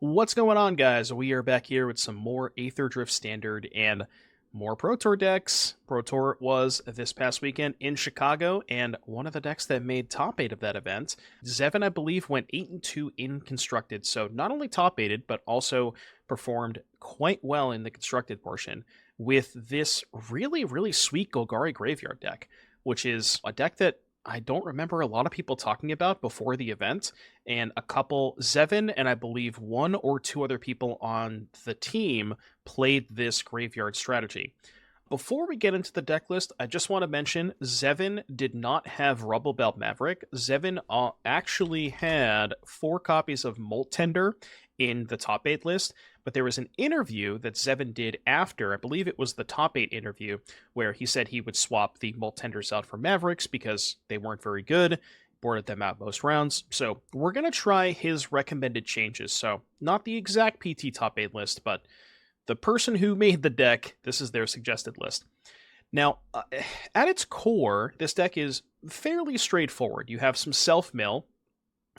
What's going on, guys? We are back here with some more Aether Drift Standard and more Pro Tour decks. Pro Tour was this past weekend in Chicago, and one of the decks that made top 8 of that event, Zevin, I believe, went 8-2 in Constructed, so not only top 8'd, but also performed quite well in the Constructed portion with this really sweet Golgari Graveyard deck, which is a deck that I don't remember a lot of people talking about before the event, and a couple, Zevin and I believe one or two other people on the team played this graveyard strategy. Before we get into the deck list, I just want to mention Zevin did not have Rubblebelt Maverick. Zevin actually had 4 copies of Molt Tender in the top 8 list, but there was an interview that Zevin did after, I believe it was the top 8 interview, where he said he would swap the Molt Tenders out for Mavericks because they weren't very good, boarded them out most rounds. So we're going to try his recommended changes. So not the exact PT top 8 list, but the person who made the deck, this is their suggested list. Now, at its core, this deck is fairly straightforward. You have some self-mill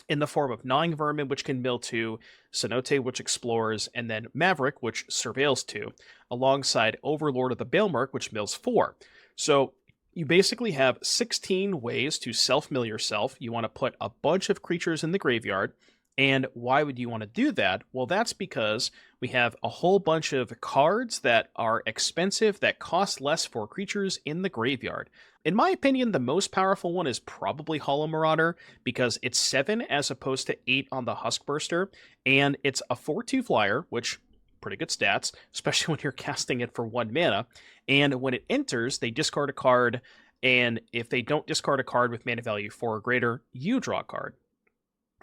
in the form of Gnawing Vermin, which can mill 2, Cenote, which explores, and then Maverick, which surveils 2, alongside Overlord of the Balemurk, which mills 4. So you basically have 16 ways to self-mill yourself. You want to put a bunch of creatures in the graveyard. And why would you want to do that? Well, that's because we have a whole bunch of cards that are expensive that cost less for creatures in the graveyard. In my opinion, the most powerful one is probably Hollow Marauder because it's 7 as opposed to 8 on the Huskburster, and it's a 4/2 flyer, which pretty good stats, especially when you're casting it for 1 mana. And when it enters, they discard a card, and if they don't discard a card with mana value 4 or greater, you draw a card.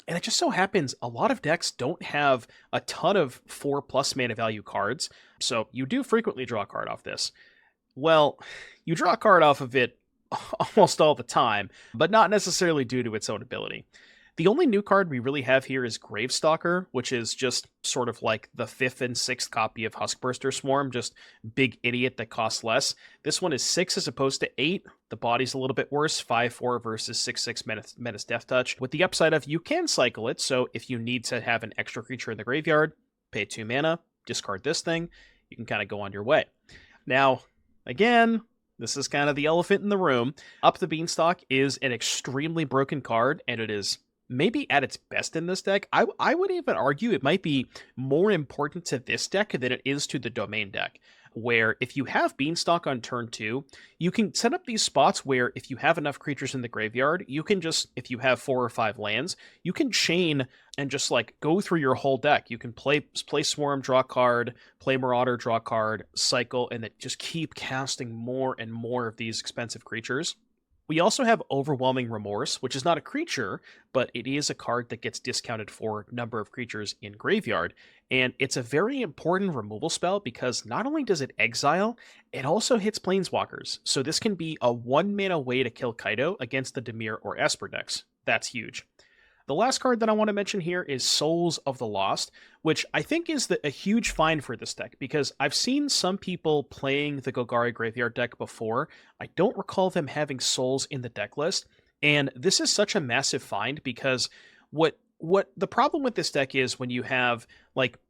And it just so happens a lot of decks don't have a ton of 4+ mana value cards, so you do frequently draw a card off this. Well, you draw a card off of it almost all the time, but not necessarily due to its own ability. The only new card we really have here is Gravestalker, which is just sort of like the 5th and 6th copy of Huskburster Swarm, just big idiot that costs less. This one is 6 as opposed to 8. The body's a little bit worse, 5/4 versus 6/6 Menace Death Touch, with the upside of you can cycle it, so if you need to have an extra creature in the graveyard, pay 2 mana, discard this thing, you can kind of go on your way. Now, again, this is kind of the elephant in the room. Up the Beanstalk is an extremely broken card, and it is maybe at its best in this deck. I would even argue it might be more important to this deck than it is to the Domain deck, where if you have Beanstalk on turn 2, you can set up these spots where if you have enough creatures in the graveyard, you can just, if you have 4 or 5 lands, you can chain and just like go through your whole deck. You can play Swarm, draw a card, play Marauder, draw a card, cycle, and then just keep casting more and more of these expensive creatures. We also have Overwhelming Remorse, which is not a creature, but it is a card that gets discounted for number of creatures in graveyard. And it's a very important removal spell because not only does it exile, it also hits Planeswalkers. So this can be a 1 mana way to kill Kaido against the Dimir or Esper decks. That's huge. The last card that I want to mention here is Souls of the Lost, which I think is a huge find for this deck, because I've seen some people playing the Golgari Graveyard deck before. I don't recall them having Souls in the deck list, and this is such a massive find because what the problem with this deck is when you have, like,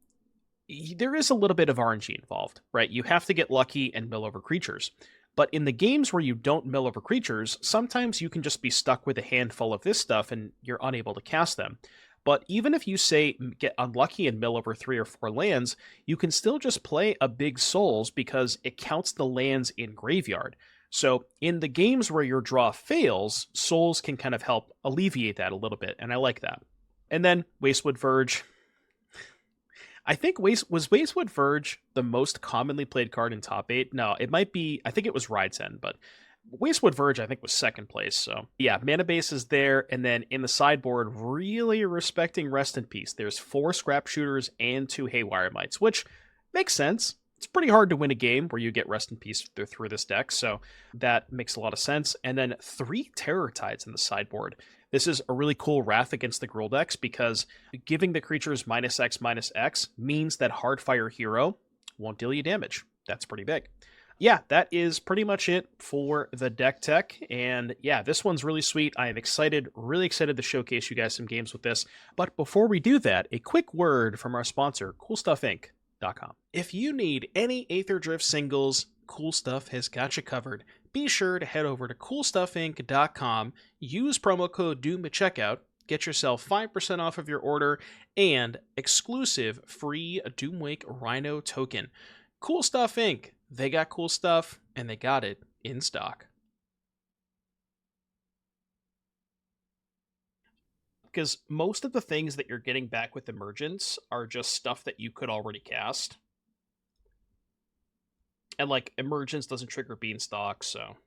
there is a little bit of RNG involved, right? You have to get lucky and mill over creatures. But in the games where you don't mill over creatures, sometimes you can just be stuck with a handful of this stuff and you're unable to cast them. But even if you, say, get unlucky and mill over 3 or 4 lands, you can still just play a big Souls because it counts the lands in graveyard. So in the games where your draw fails, Souls can kind of help alleviate that a little bit, and I like that. And then Wastewood Verge. I think was Wastewood Verge the most commonly played card in top 8? No, it might be, I think it was Ride's End, but Wastewood Verge I think was 2nd place, so yeah, mana base is there, and then in the sideboard, really respecting Rest in Peace. There's 4 Scrapshooters and 2 Haywire Mites, which makes sense. It's pretty hard to win a game where you get Rest in Peace through this deck, so that makes a lot of sense. And then 3 Terror Tides in the sideboard. This is a really cool Wrath against the Gruul decks because giving the creatures -X means that Hardfire Hero won't deal you damage. That's pretty big. yeah, that is pretty much it for the deck tech. And yeah, this one's really sweet. I am excited, really excited to showcase you guys some games with this. But before we do that, a quick word from our sponsor, CoolStuffInc.com. If you need any Aether Drift singles, Cool Stuff has got you covered. Be sure to head over to CoolStuffInc.com, use promo code DOOM at checkout, get yourself 5% off of your order, and exclusive free Doomwake Rhino token. Cool Stuff Inc. They got cool stuff, and they got it in stock. Because most of the things that you're getting back with Emergence are just stuff that you could already cast. And, like, Emergence doesn't trigger Beanstalk, so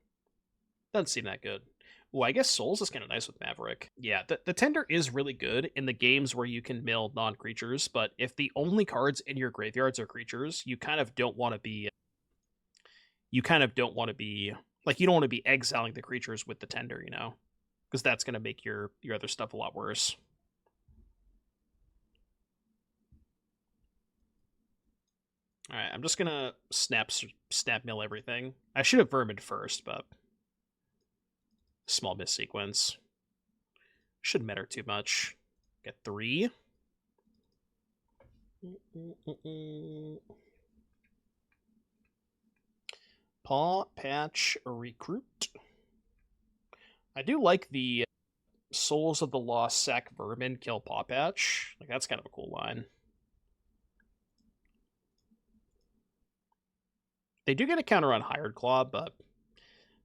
doesn't seem that good. Ooh, I guess Souls is kind of nice with Maverick. Yeah, the Tender is really good in the games where you can mill non-creatures, but if the only cards in your graveyards are creatures, you kind of don't want to be... You don't want to be exiling the creatures with the Tender, you know? Because that's going to make your other stuff a lot worse. Alright, I'm just going to snap mill everything. I should have Vermin first, but... Small miss sequence. Shouldn't matter too much. Get 3. Paw Patch Recruit. I do like the Souls of the Lost sack Vermin kill Paw Patch. Like, that's kind of a cool line. They do get a counter on Hired Claw, but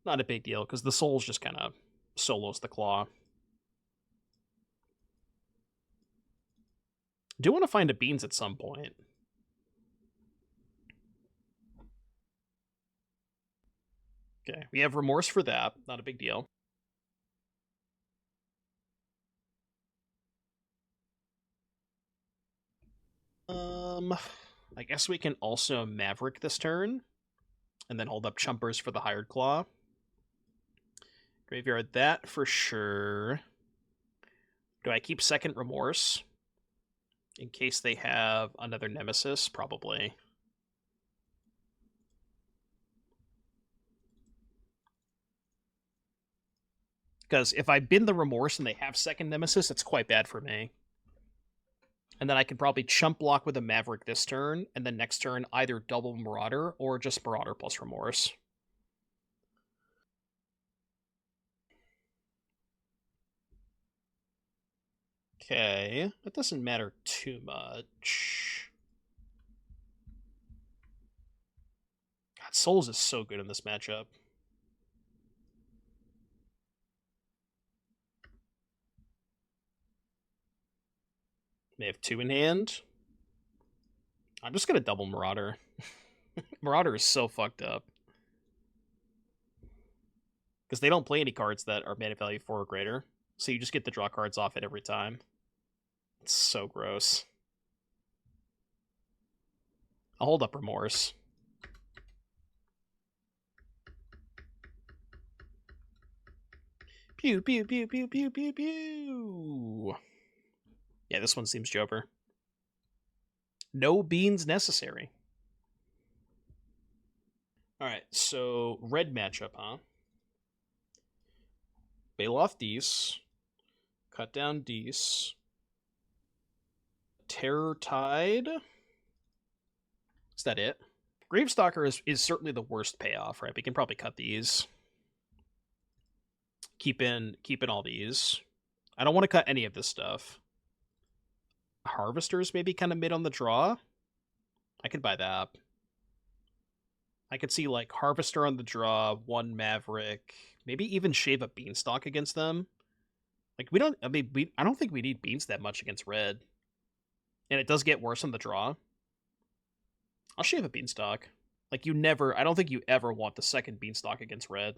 not a big deal, because the Souls just kind of solos the Claw. Do want to find a Beans at some point. Okay, we have Remorse for that. Not a big deal. I guess we can also Maverick this turn, and then hold up Chumpers for the Hired Claw. Graveyard that for sure. Do I keep second Remorse? In case they have another Nemesis? Probably. Because if I bin the Remorse and they have second Nemesis, it's quite bad for me. And then I could probably chump block with a Maverick this turn, and then next turn either double Marauder or just Marauder plus Remorse. Okay, that doesn't matter too much. God, Souls is so good in this matchup. They have 2 in hand. I'm just going to double Marauder. Marauder is so fucked up. Because they don't play any cards that are mana value 4 or greater. So you just get the draw cards off it every time. It's so gross. I'll hold up Remorse. Pew, pew, pew, pew, pew, pew, pew. Yeah, this one seems Jover. No Beans necessary. Alright, so red matchup, huh? Baloth Dees. Cut down Dees. Terror Tide. Is that it? Gravestalker is certainly the worst payoff, right? We can probably cut these. Keep in all these. I don't want to cut any of this stuff. Harvesters maybe kind of mid on the draw. I could buy that. I could see like Harvester on the draw, 1 Maverick, maybe even shave a Beanstalk against them. Like I don't think we need Beans that much against red. And it does get worse on the draw. I'll shave a Beanstalk. Like I don't think you ever want the second Beanstalk against red.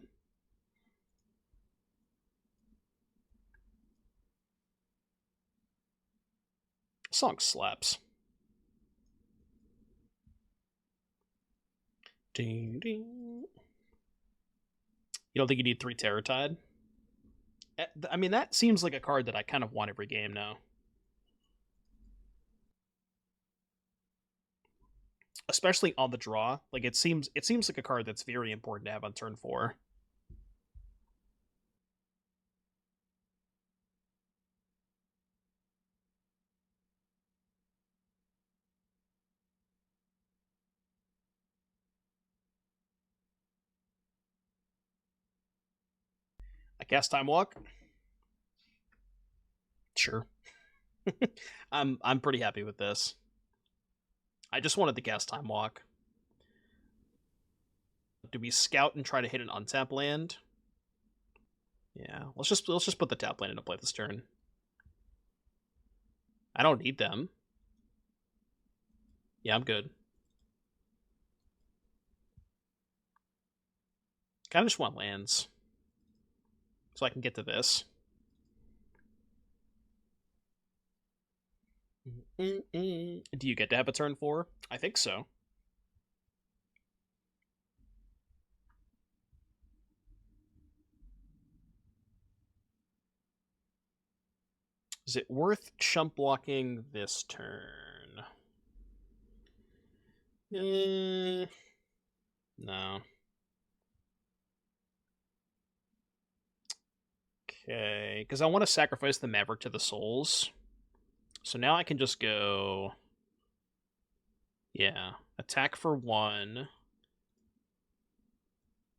Song slaps. Ding, ding. You don't think you need 3 Terror Tide? I mean, that seems like a card that I kind of want every game now. especially on the draw. Like it seems like a card that's very important to have on turn 4. I cast Time Walk. Sure. I'm pretty happy with this. I just wanted to cast Time Walk. Do we scout and try to hit an untap land? Yeah, let's just put the tap land into play this turn. I don't need them. Yeah, I'm good. Kind of just want lands. So I can get to this. Do you get to have a turn 4? I think so. Is it worth chump blocking this turn? No. Okay, because I want to sacrifice the Maverick to the Souls. So now I can just go... Yeah, attack for 1.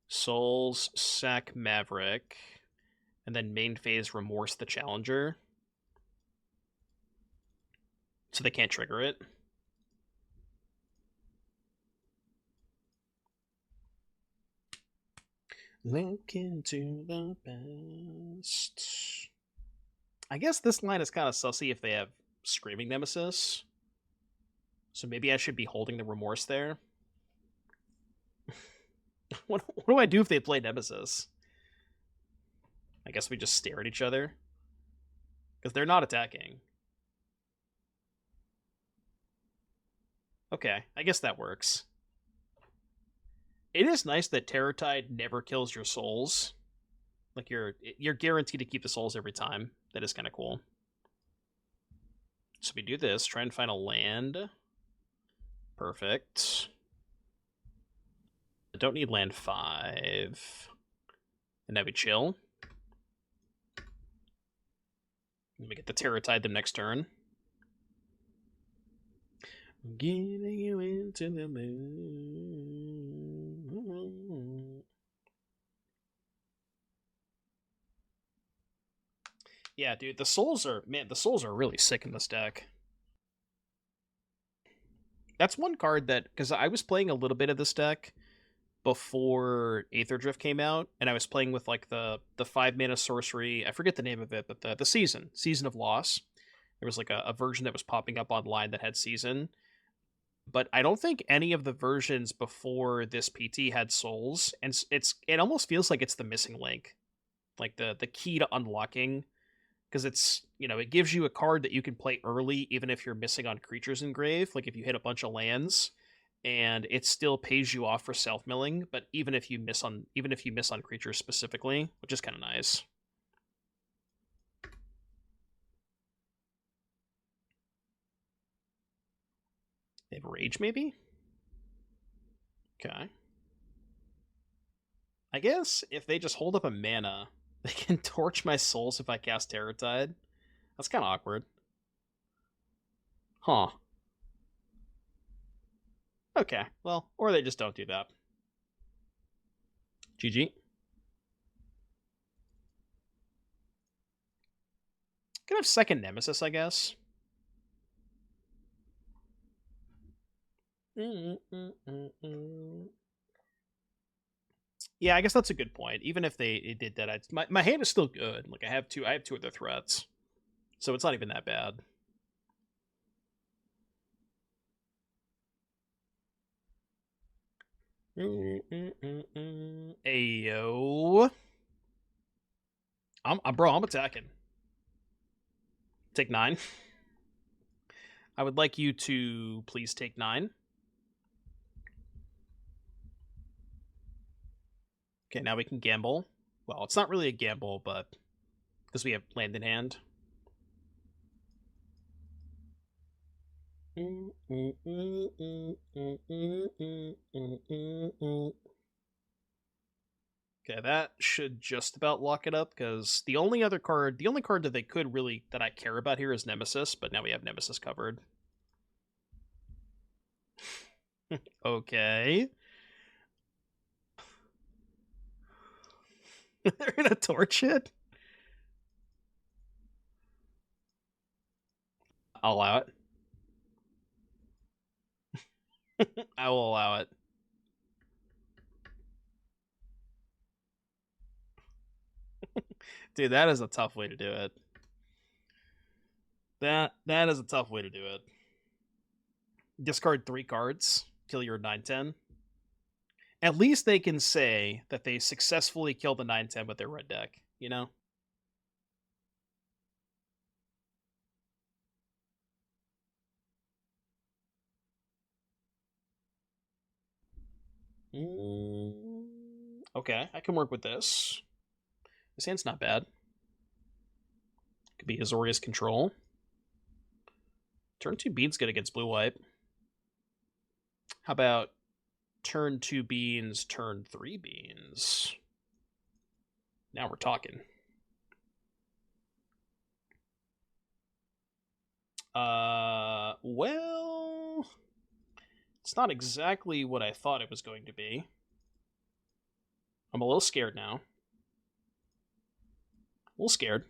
Souls, sack Maverick. And then main phase Remorse the Challenger. So they can't trigger it. Look into the past. I guess this line is kind of sussy if they have Screaming Nemesis. So maybe I should be holding the Remorse there. What do I do if they play Nemesis? I guess we just stare at each other. Because they're not attacking. Okay, I guess that works. It is nice that Terror Tide never kills your souls. Like you're guaranteed to keep the souls every time. That is kind of cool. So we do this, try and find a land. Perfect. I don't need land 5. And now we chill. And we get the Terror Tide them next turn. Getting you into the moon. Yeah, dude, the souls are really sick in this deck. That's one card that, because I was playing a little bit of this deck before Aether Drift came out, and I was playing with like the 5-mana sorcery. I forget the name of it, but the Season of Loss. There was like a version that was popping up online that had Season. But I don't think any of the versions before this PT had souls, and it almost feels like it's the missing link, like the key to unlocking, because it's, you know, it gives you a card that you can play early even if you're missing on creatures in grave, like if you hit a bunch of lands, and it still pays you off for self milling, but even if you miss on creatures specifically, which is kind of nice. They have Rage, maybe? Okay. I guess if they just hold up a mana, they can torch my souls if I cast Terror Tide. That's kind of awkward. Huh. Okay, well, or they just don't do that. GG. Can have second Nemesis, I guess. Yeah, I guess that's a good point. Even if they did that, my hand is still good. Like I have two of their threats, so it's not even that bad. Ayo. I'm attacking. Take 9. I would like you to please take 9. Okay, now we can gamble. Well, it's not really a gamble, but because we have land in hand. Okay, that should just about lock it up, because the only card that they could really, that I care about here is Nemesis, but now we have Nemesis covered. Okay. They're gonna torch it? I'll allow it. I will allow it. Dude, that is a tough way to do it. That is a tough way to do it. Discard 3 cards, kill your 9/10. At least they can say that they successfully killed the 9/10 with their red deck, you know? Okay, I can work with this. This hand's not bad. Could be Azorius control. Turn 2 beans good against blue white. How about turn 2 beans, turn 3 beans? Now we're talking. Well, it's not exactly what I thought it was going to be. I'm a little scared now. A little scared.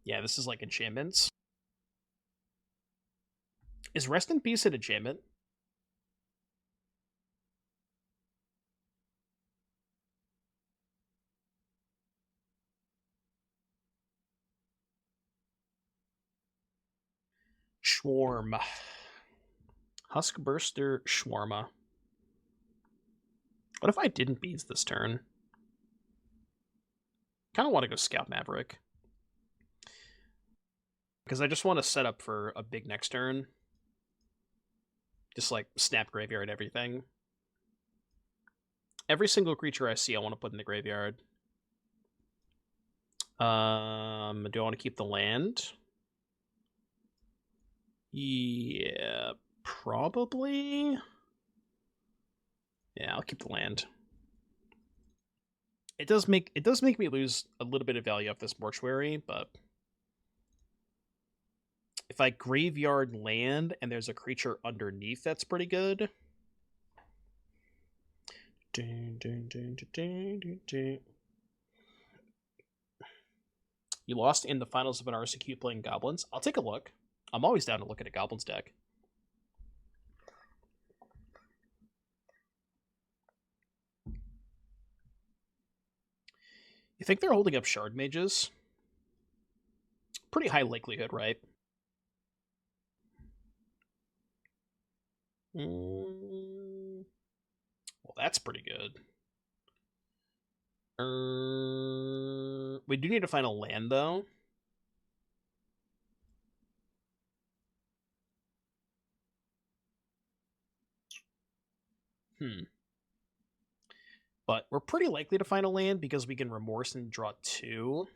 Yeah, this is like enchantments. Is Rest in Peace an enchantment? Swarm. Huskburster Swarma. What if I didn't beans this turn? Kind of want to go Scout Maverick. Because I just want to set up for a big next turn. Just like snap graveyard everything. Every single creature I see I want to put in the graveyard. Do I want to keep the land? Yeah, probably. Yeah, I'll keep the land. It does make me lose a little bit of value off this mortuary, but if I graveyard land and there's a creature underneath, that's pretty good. You lost in the finals of an RCQ playing Goblins. I'll take a look. I'm always down to look at a Goblins deck. You think they're holding up Shard Mages? Pretty high likelihood, right? Well, that's pretty good. We do need to find a land, though. But we're pretty likely to find a land because we can Remorse and draw 2.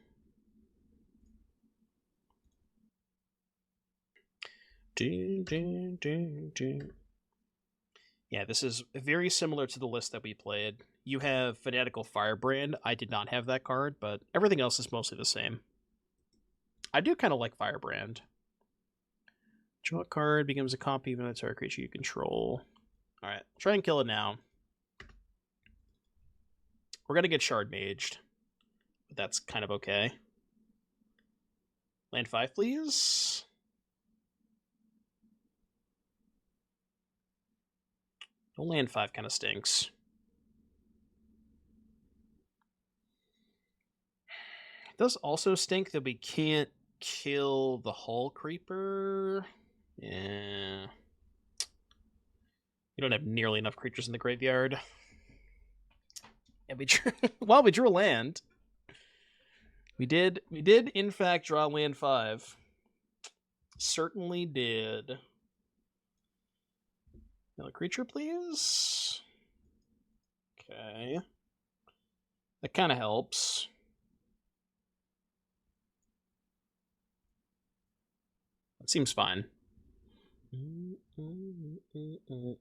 Yeah, this is very similar to the list that we played. You have Fanatical Firebrand. I did not have that card, but everything else is mostly the same. I do kind of like Firebrand. Draw a card, becomes a copy of an entire creature you control. Alright, try and kill it now. We're going to get Shard Maged, but that's kind of okay. Land 5, please. No land 5 kind of stinks. It does also stink that we can't kill the Hull Creeper. Yeah. We don't have nearly enough creatures in the graveyard. And we drew, well, we drew a land. We did in fact draw land 5. Certainly did. Another creature, please. Okay. That kind of helps. That seems fine. Then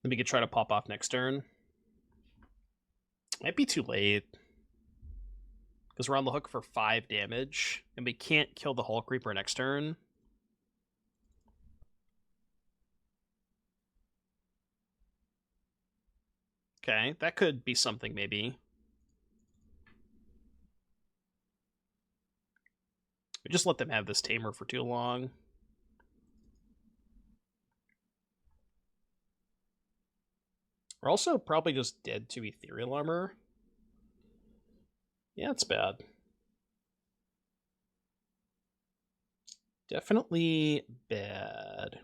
we could try to pop off next turn. Might be too late. Because we're on the hook for 5 damage, and we can't kill the Hull Creeper next turn. Okay, that could be something, maybe. We just let them have this Tamer for too long. We're also probably just dead to Ethereal Armor. Yeah, it's bad. Definitely bad.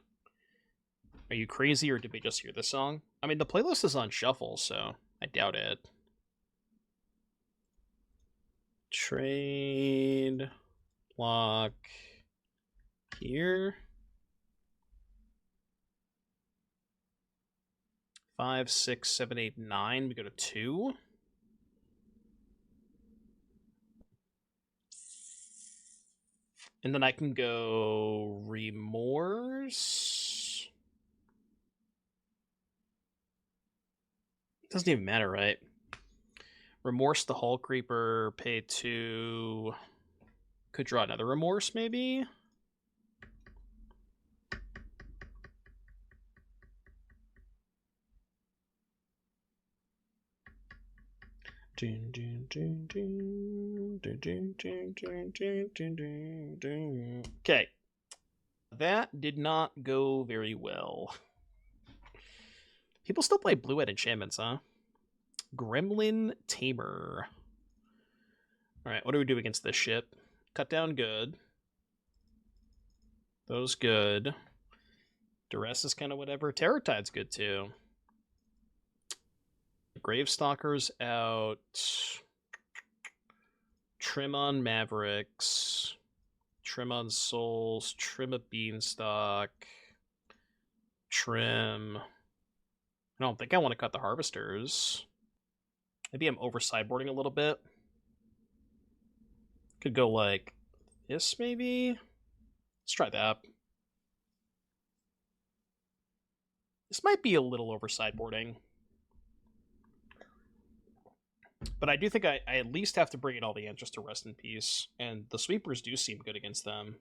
Are you crazy, or did we just hear this song? I mean, the playlist is on shuffle, so I doubt it. Trade. Block. Here. 5, 6, 7, 8, 9. We go to 2. And then I can go Remorse. Doesn't even matter, right? Remorse the Hull Creeper, pay 2. Could draw another Remorse, maybe? Okay. That did not go very well. People still play blue-red enchantments, huh? Gremlin Tamer. Alright, what do we do against this shit? Cut down good. Those good. Duress is kind of whatever. Terrortide's good too. Gravestalker's out. Trim on Mavericks. Trim on Souls. Trim a Beanstalk. Trim. I don't think I want to cut the Harvesters. Maybe I'm over sideboarding a little bit. Could go like this, maybe? Let's try that. This might be a little over sideboarding. But I do think I at least have to bring in all the answers to rest in peace. And the sweepers do seem good against them.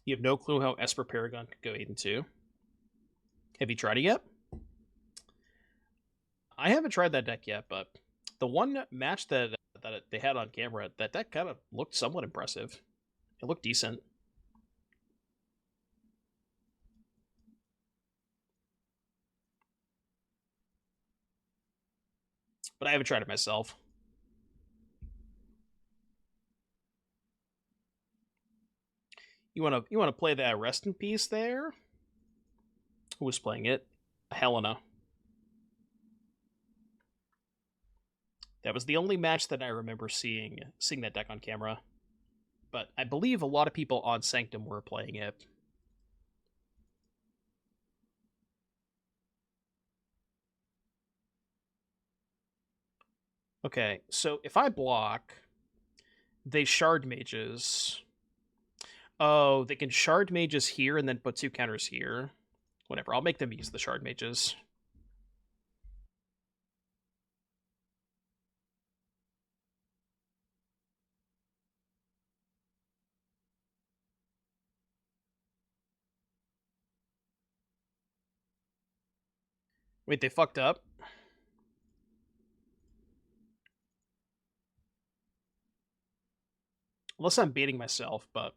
You have no clue how Esper Paragon could go 8 and 2. Have you tried it yet? I haven't tried that deck yet, but the one match that they had on camera, that deck kind of looked somewhat impressive. It looked decent. But I haven't tried it myself. You wanna play that rest in peace there? Who was playing it? Helena. That was the only match that I remember seeing that deck on camera. But I believe a lot of people on Sanctum were playing it. Okay, so if I block, they shard mages. Oh, they can shard mages here and then put 2 counters here. Whatever, I'll make them use the shard mages. Wait, they fucked up? Unless I'm baiting myself, but...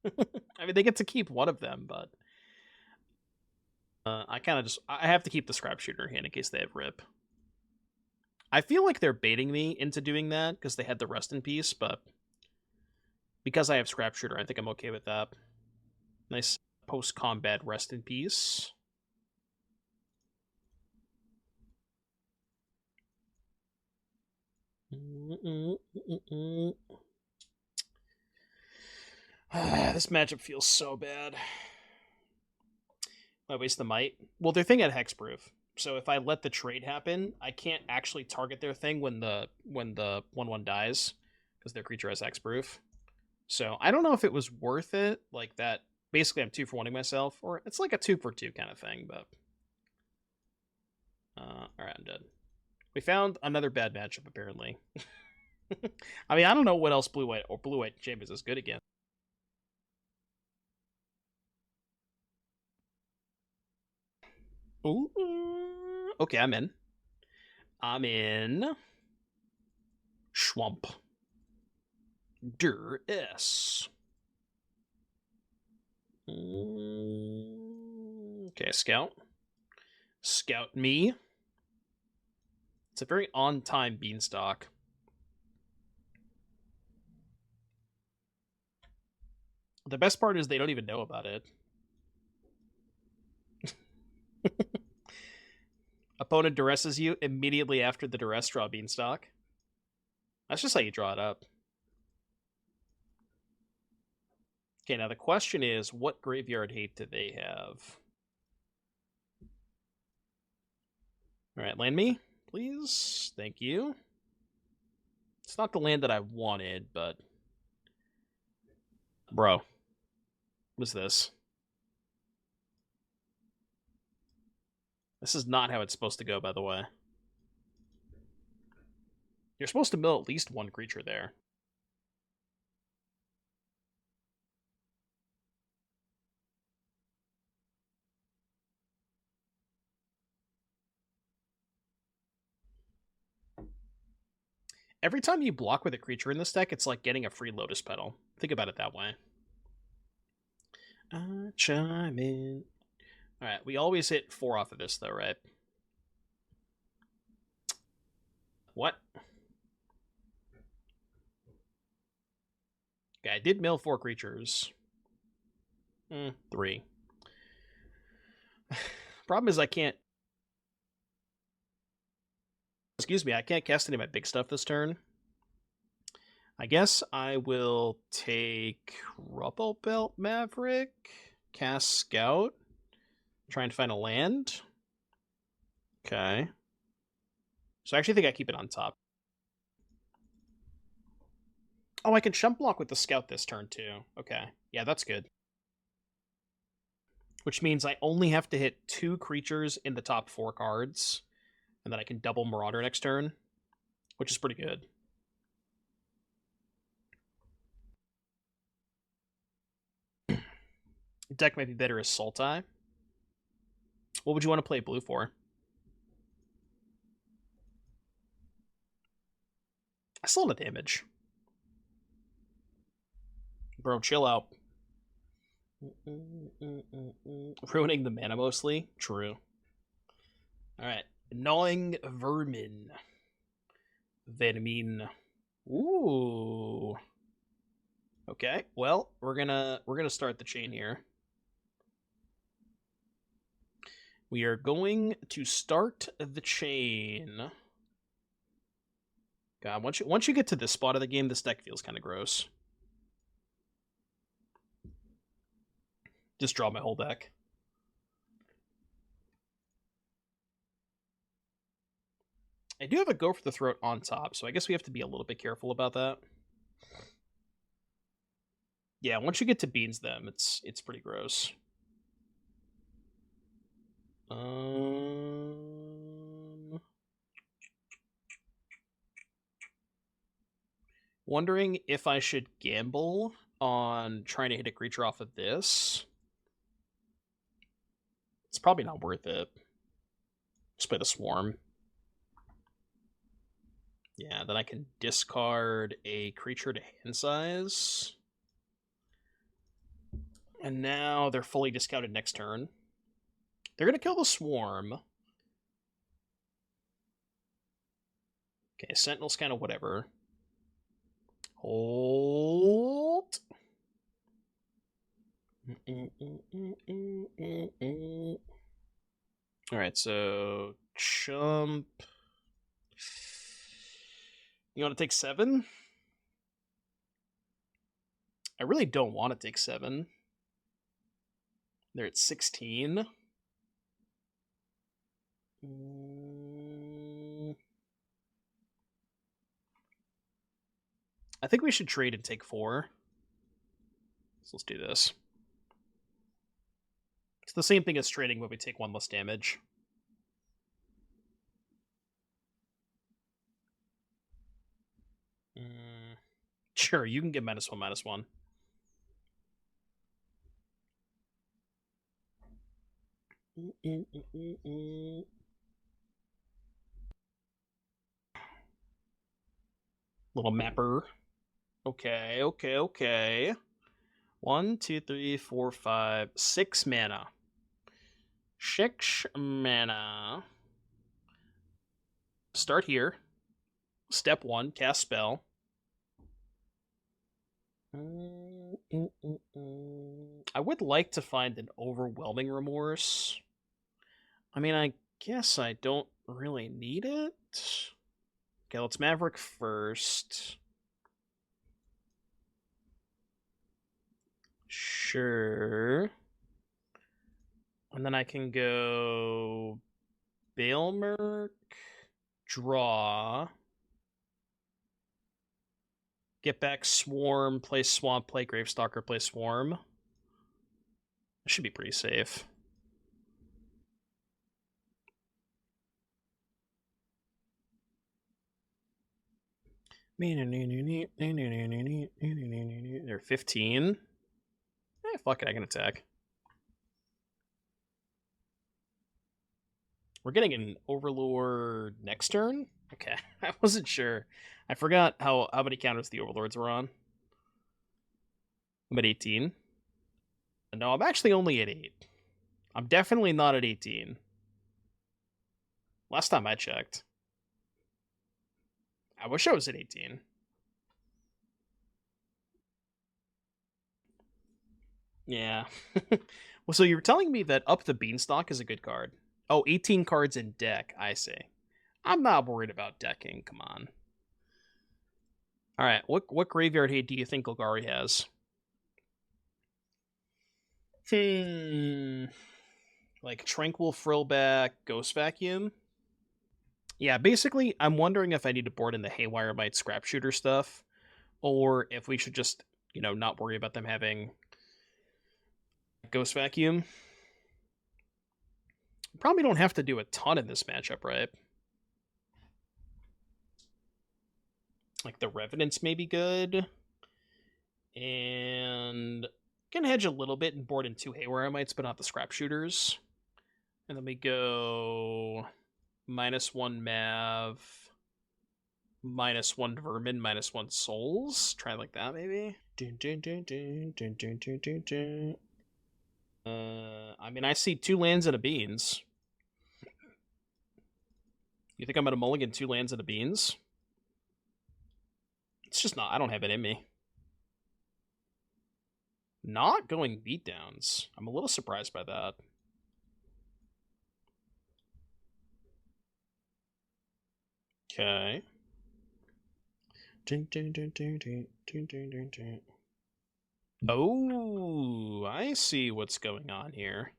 I mean, they get to keep one of them, but... I have to keep the Scrapshooter in hand in case they have Rip. I feel like they're baiting me into doing that, because they had the rest in peace, but... Because I have Scrapshooter, I think I'm okay with that. Nice post-combat rest in peace. This matchup feels so bad. I waste the Mite. Well, their thing had Hexproof, So if I let the trade happen, I can't actually target their thing when the 1/1 dies, because their creature has Hexproof. So I don't know if it was worth it, like that. Basically, I'm 2 for 1ing myself, or it's like a 2 for 2 kind of thing, but... Alright, I'm dead. We found another bad matchup, apparently. I mean, I don't know what else Blue-White or Blue-White Champions is good against. Ooh. Okay, I'm in. I'm in. Schwamp. Duress. Okay, Scout. Scout me. It's a very on-time Beanstalk. The best part is they don't even know about it. Opponent Duresses you immediately after the Duress draw Beanstalk. That's just how you draw it up. Okay, now the question is, what graveyard hate do they have? Alright, land me, please. Thank you. It's not the land that I wanted, but... Bro. What is this? This is not how it's supposed to go, by the way. You're supposed to mill at least one creature there. Every time you block with a creature in this deck, it's like getting a free Lotus Petal. Think about it that way. Chime in. Alright, we always hit 4 off of this, though, right? What? Okay, I did mill 4 creatures. 3. Problem is I can't... Excuse me, I can't cast any of my big stuff this turn. I guess I will take Rubblebelt Maverick, cast Scout, try and find a land. Okay. So I actually think I keep it on top. Oh, I can chump block with the Scout this turn, too. Okay. Yeah, that's good. Which means I only have to hit 2 creatures in the top 4 cards, and then I can double Marauder next turn, which is pretty good. Deck might be better as Sultai. What would you want to play blue for? I still have damage. Bro, chill out. Ruining the mana mostly? True. Alright. Gnawing Vermin. Vermin. Ooh. Okay, well, we're gonna start the chain here. We are going to start the chain. God, once you get to this spot of the game, this deck feels kind of gross. Just draw my whole deck. I do have a Go for the Throat on top, so I guess we have to be a little bit careful about that. Yeah, once you get to Beans them, it's pretty gross. Wondering if I should gamble on trying to hit a creature off of this. It's probably not worth it. Just play the Swarm. Yeah, then I can discard a creature to hand size. And now they're fully discounted next turn. They're going to kill the Swarm. Okay, Sentinel's kind of whatever. Hold. Alright, so chump. You want to take 7? I really don't want to take 7. They're at 16. I think we should trade and take 4. So let's do this. It's the same thing as trading, but we take 1 less damage. Sure, you can get -1/-1. Little mapper. Okay. 1, 2, 3, 4, 5, 6 mana. 6 mana. Start here. Step 1, cast spell. I would like to find an Overwhelming Remorse. I mean, I guess I don't really need it. Okay, let's Maverick first. Sure. And then I can go Balemurk, draw, get back Swarm, play Swamp, play Gravestalker, play Swarm. That should be pretty safe. They're 15. Fuck it, I can attack. We're getting an Overlord next turn? Okay, I wasn't sure. I forgot how many counters the Overlords were on. I'm at 18. No, I'm actually only at 8. I'm definitely not at 18. Last time I checked. I wish I was at 18. Yeah. Well, so you're telling me that Up the Beanstalk is a good card. Oh, 18 cards in deck, I see. I'm not worried about decking, come on. Alright, what graveyard hate do you think Golgari has? Like Tranquil Frillback, Ghost Vacuum? Yeah, basically, I'm wondering if I need to board in the Haywire Mite Scrapshooter stuff, or if we should just, not worry about them having Ghost Vacuum. Probably don't have to do a ton in this matchup, right? Like the Revenants may be good. And can hedge a little bit and board in 2 Haywire Mites, but not the Scrapshooters. And then we go -1 Mav, -1 Vermin, -1 Souls. Try like that, maybe. I mean, I see 2 lands and a beans. You think I'm gonna mulligan 2 lands and a beans? It's just not. I don't have it in me. Not going beatdowns. I'm a little surprised by that. Okay. Oh, I see what's going on here.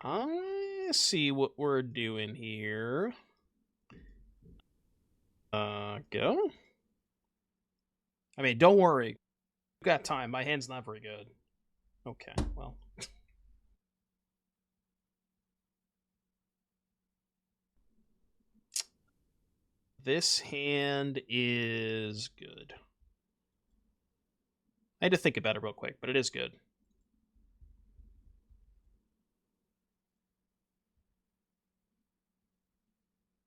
I see what we're doing here. Go? I mean, don't worry. We've got time. My hand's not very good. Okay, well. This hand is good. I had to think about it real quick, but it is good.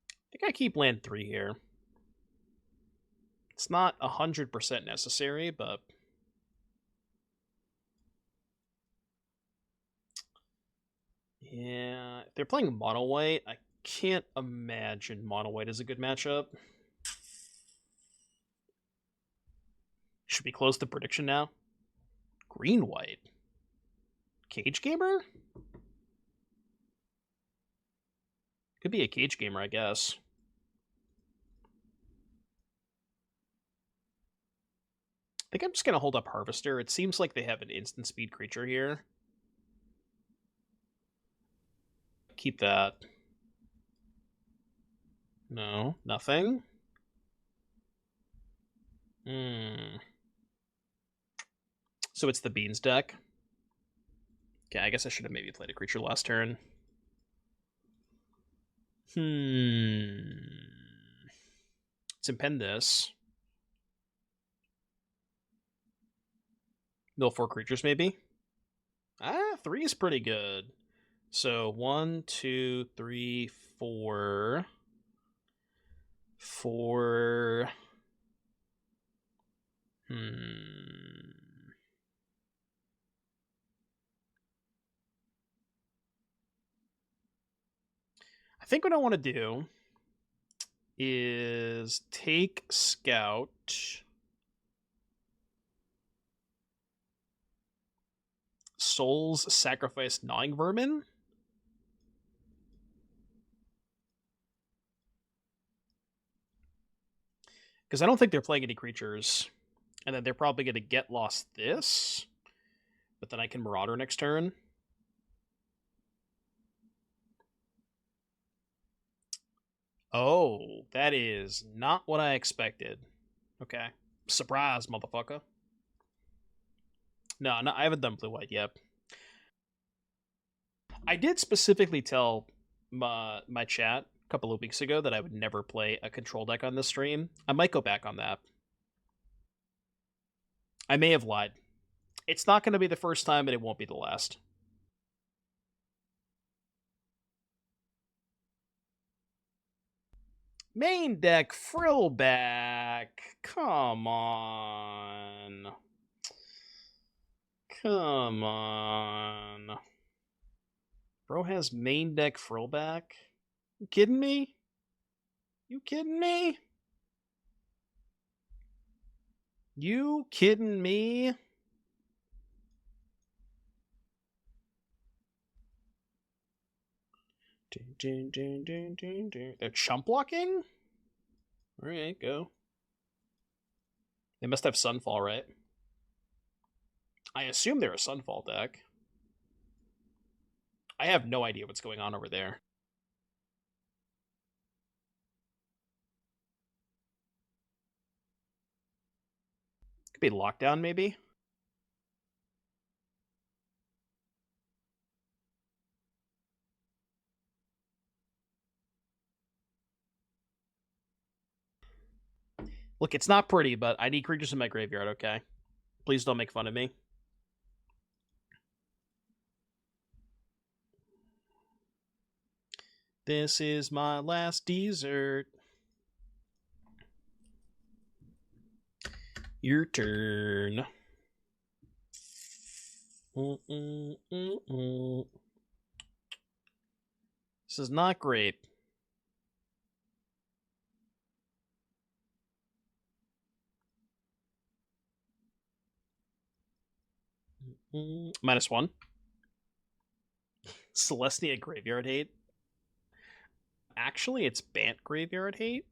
I think I keep land 3 here. It's not 100% necessary, but... Yeah, if they're playing mono white, I can't imagine mono white is a good matchup. Should we close the prediction now? Green white. Cage gamer? Could be a cage gamer, I guess. I think I'm just going to hold up Harvester. It seems like they have an instant speed creature here. Keep that. No, nothing. Hmm. So it's the Beans deck. Okay, I guess I should have maybe played a creature last turn. Let's impend this. Mill 4 creatures, maybe? 3 is pretty good. So 1, 2, 3, 4. 4. I think what I want to do is take Scout, Souls Sacrifice Gnawing Vermin. Because I don't think they're playing any creatures. And then they're probably going to get lost this. But then I can Marauder next turn. Oh, that is not what I expected. Okay. Surprise, motherfucker. No, I haven't done blue-white yet. I did specifically tell my chat a couple of weeks ago that I would never play a control deck on this stream. I might go back on that. I may have lied. It's not going to be the first time, and it won't be the last. Main deck Frillback. Come on. Come on. Bro has main deck Frillback? You kidding me? You kidding me? You kidding me? They're chump blocking? Alright, go. They must have Sunfall, right? I assume they're a Sunfall deck. I have no idea what's going on over there. Could be Lockdown, maybe? Look, it's not pretty, but I need creatures in my graveyard, okay? Please don't make fun of me. This is my last dessert. Your turn. This is not great. -1. Celestia Graveyard Hate. Actually, it's Bant Graveyard Hate.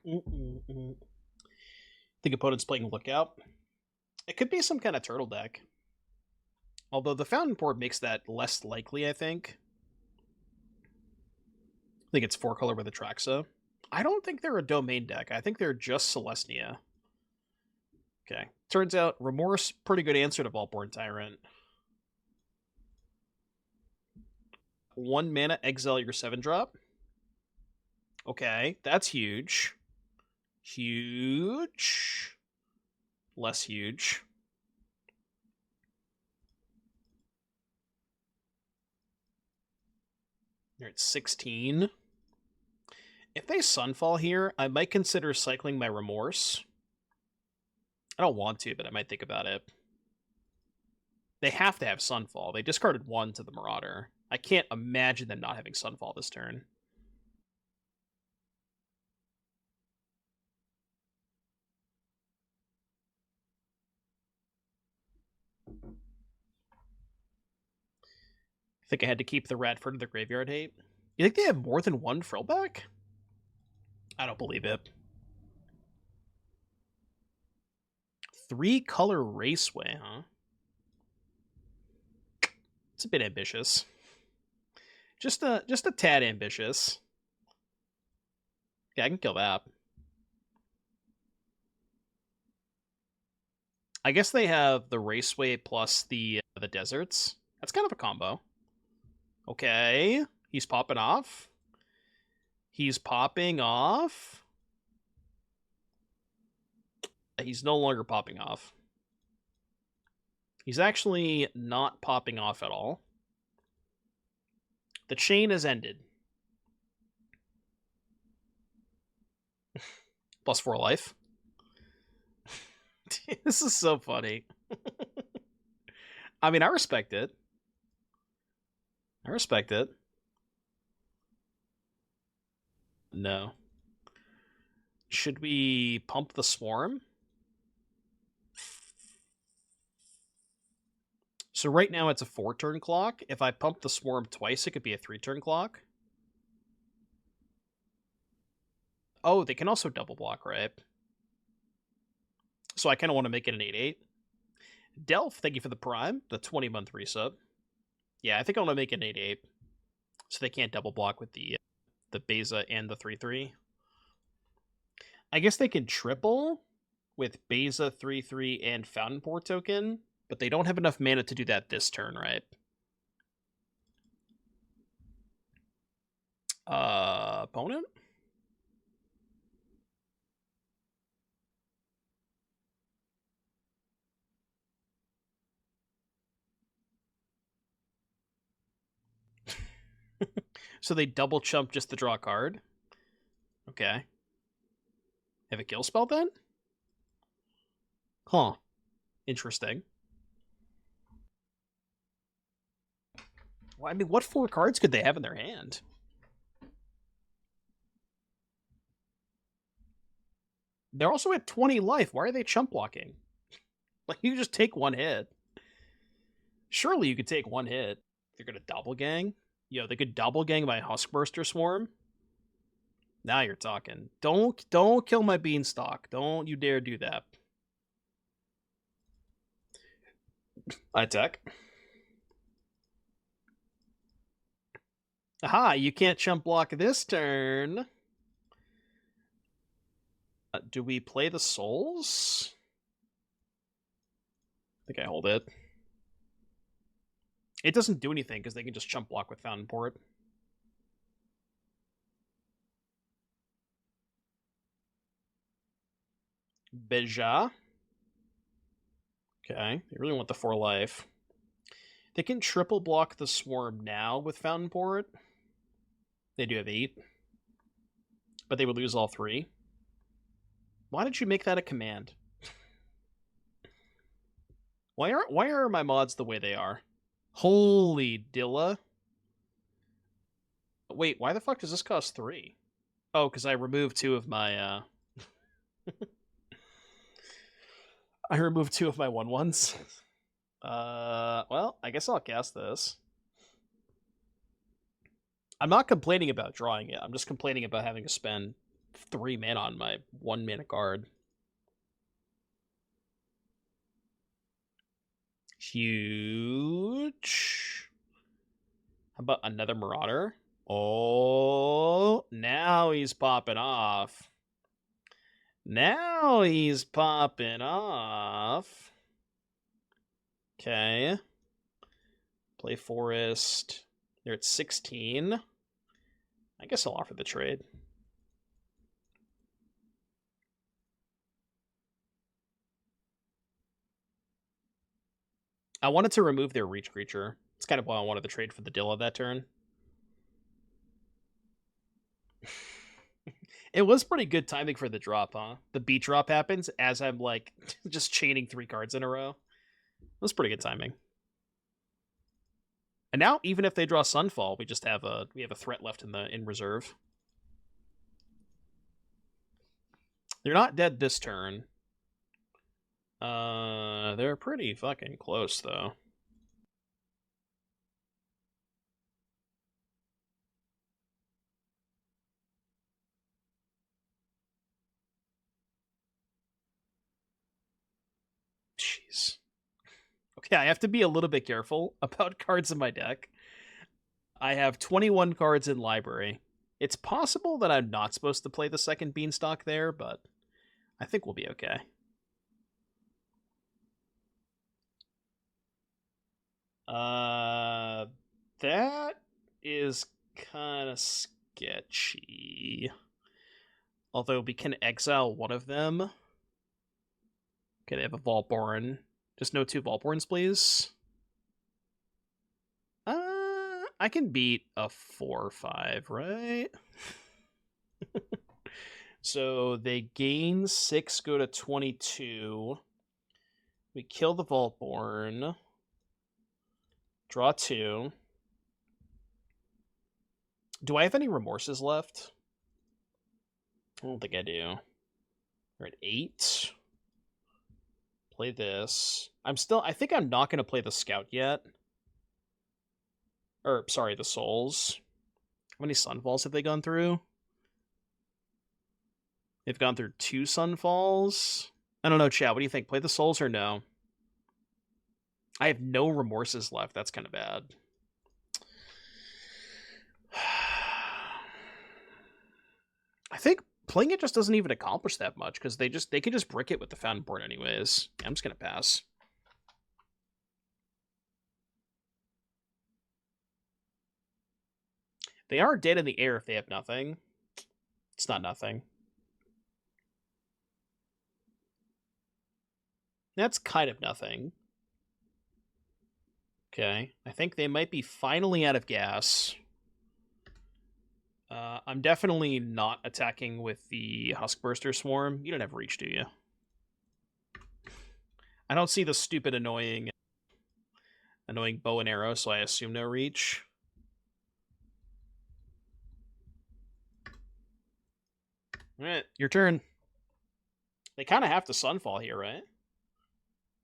I think opponent's playing Lookout. It could be some kind of turtle deck. Although the Fountain Port makes that less likely, I think. I think it's 4-color with Atraxa. I don't think they're a domain deck. I think they're just Celestia. Okay. Turns out Remorse, pretty good answer to Vaultborn Tyrant. 1 mana, exile your 7-drop. Okay, that's huge. Huge. Less huge. They're at 16. If they Sunfall here, I might consider cycling my Remorse. I don't want to, but I might think about it. They have to have Sunfall. They discarded 1 to the Marauder. I can't imagine them not having Sunfall this turn. I think I had to keep the Radford of the Graveyard Hate. You think they have more than 1 Frillback? I don't believe it. 3-color Raceway, huh? It's a bit ambitious. Just a tad ambitious. Yeah, I can kill that. I guess they have the Raceway plus the deserts. That's kind of a combo. Okay, he's popping off. He's popping off. He's no longer popping off. He's actually not popping off at all. The chain has ended. +4 life. This is so funny. I mean, I respect it. I respect it. No. Should we pump the Swarm? So right now it's a 4-turn clock. If I pump the Swarm twice, it could be a 3-turn clock. Oh, they can also double block, right? So I kind of want to make it an 8-8. Delph, thank you for the Prime, the 20-month resub. Yeah, I think I want to make it an 8-8. So they can't double block with the Beza and the 3-3. I guess they can triple with Beza 3-3 and Fountain Pour token, but they don't have enough mana to do that this turn, right? Opponent? So they double chump just to draw a card? Okay. Have a kill spell then? Huh. Interesting. Well, I mean, what 4 cards could they have in their hand? They're also at 20 life. Why are they chump blocking? Like, you just take 1 hit. Surely you could take 1 hit. They're gonna double gang? Yo, they could double gang my Huskburster Swarm? Now you're talking. Don't kill my Beanstalk. Don't you dare do that. I attack. Aha, you can't chump block this turn. Do we play the Souls? I think I hold it. It doesn't do anything because they can just chump block with Fountain Port. Beja. Okay, they really want the 4 life. They can triple block the Swarm now with Fountain Port. They do have 8. But they would lose all 3. Why did you make that a command? Why are my mods the way they are? Holy Dilla. Wait, why the fuck does this cost 3? Oh, because I removed 2 of my, I removed 2 of my 1/1s. Well, I guess I'll cast this. I'm not complaining about drawing it. I'm just complaining about having to spend 3 mana on my 1 mana card. Huge. How about another Marauder? Oh, now he's popping off. Now he's popping off. Okay. Play Forest. They're at 16. I guess I'll offer the trade. I wanted to remove their reach creature. It's kind of why I wanted to trade for the Dilla that turn. It was pretty good timing for the drop, huh? The beat drop happens as I'm, like, just chaining 3 cards in a row. It was pretty good timing. And now, even if they draw Sunfall, we just have a threat left in reserve. They're not dead this turn. They're pretty fucking close, though. Yeah, I have to be a little bit careful about cards in my deck. I have 21 cards in library. It's possible that I'm not supposed to play the second Beanstalk there, but I think we'll be okay. That is kind of sketchy. Although we can exile one of them. Okay, they have a Vaultborn. Just no 2 Vaultborns, please. I can beat a 4/5, right? So they gain 6, go to 22. We kill the Vaultborn. Draw 2. Do I have any remorses left? I don't think I do. We're at 8. Play this. I think I'm not going to play the Scout yet. Or, sorry, the Souls. How many Sunfalls have they gone through? They've gone through 2 Sunfalls. I don't know, chat. What do you think? Play the Souls or no? I have no remorses left. That's kind of bad. I think playing it just doesn't even accomplish that much because they could just brick it with the Fountain Board anyways. Yeah, I'm just gonna pass. They are dead in the air if they have nothing. It's not nothing. That's kind of nothing. Okay, I think they might be finally out of gas. I'm definitely not attacking with the Huskburster Swarm. You don't have reach, do you? I don't see the stupid annoying bow and arrow, so I assume no reach. Alright, your turn. They kind of have to Sunfall here, right?